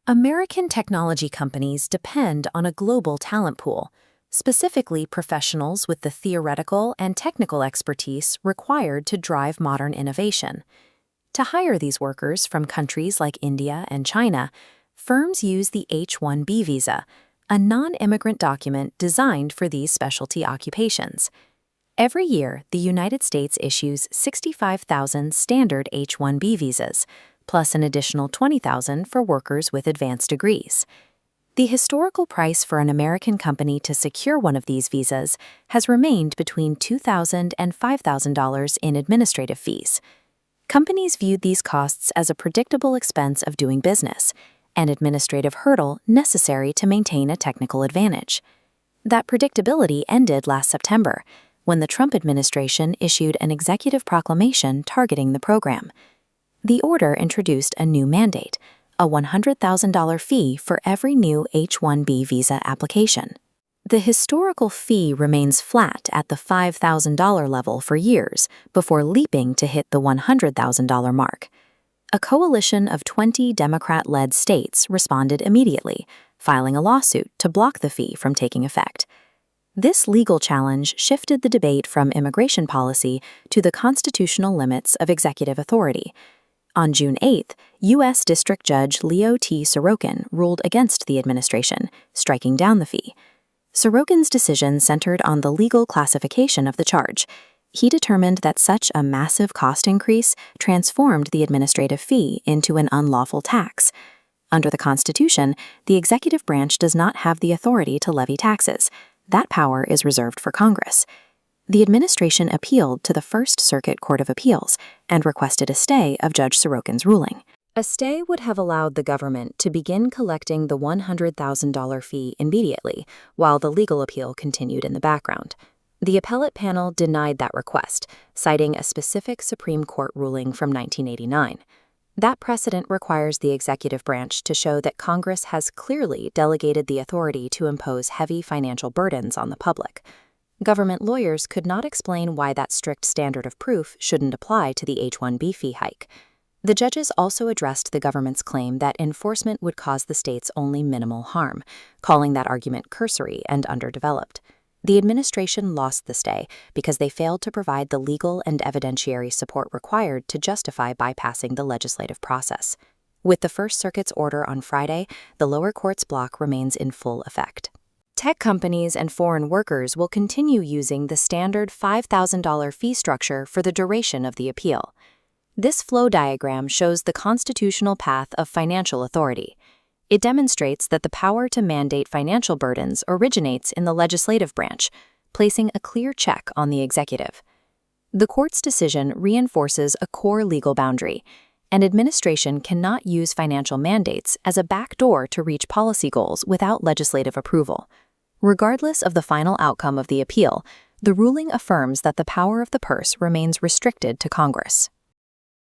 American technology companies depend on a global talent pool, specifically professionals with the theoretical and technical expertise required to drive modern innovation. To hire these workers from countries like India and China, firms use the H-1B visa, a non-immigrant document designed for these specialty occupations. Every year, the United States issues 65,000 standard H-1B visas, plus an additional 20,000 for workers with advanced degrees. The historical price for an American company to secure one of these visas has remained between $2,000 and $5,000 in administrative fees. Companies viewed these costs as a predictable expense of doing business, an administrative hurdle necessary to maintain a technical advantage. That predictability ended last September, when the Trump administration issued an executive proclamation targeting the program. The order introduced a new mandate, a $100,000 fee for every new H-1B visa application. The historical fee remains flat at the $5,000 level for years before leaping to hit the $100,000 mark. A coalition of 20 Democrat-led states responded immediately, filing a lawsuit to block the fee from taking effect. This legal challenge shifted the debate from immigration policy to the constitutional limits of executive authority. On June 8th, U.S. District Judge Leo T. Sorokin ruled against the administration, striking down the fee. Sorokin's decision centered on the legal classification of the charge. He determined that such a massive cost increase transformed the administrative fee into an unlawful tax. Under the Constitution, the executive branch does not have the authority to levy taxes. That power is reserved for Congress. The administration appealed to the First Circuit Court of Appeals and requested a stay of Judge Sorokin's ruling. A stay would have allowed the government to begin collecting the $100,000 fee immediately, while the legal appeal continued in the background. The appellate panel denied that request, citing a specific Supreme Court ruling from 1989. That precedent requires the executive branch to show that Congress has clearly delegated the authority to impose heavy financial burdens on the public. Government lawyers could not explain why that strict standard of proof shouldn't apply to the H-1B fee hike. The judges also addressed the government's claim that enforcement would cause the states only minimal harm, calling that argument cursory and underdeveloped. The administration lost the stay because they failed to provide the legal and evidentiary support required to justify bypassing the legislative process. With the First Circuit's order on Friday, the lower court's block remains in full effect. Tech companies and foreign workers will continue using the standard $5,000 fee structure for the duration of the appeal. This flow diagram shows the constitutional path of financial authority. It demonstrates that the power to mandate financial burdens originates in the legislative branch, placing a clear check on the executive. The court's decision reinforces a core legal boundary. An administration cannot use financial mandates as a backdoor to reach policy goals without legislative approval. Regardless of the final outcome of the appeal, the ruling affirms that the power of the purse remains restricted to Congress.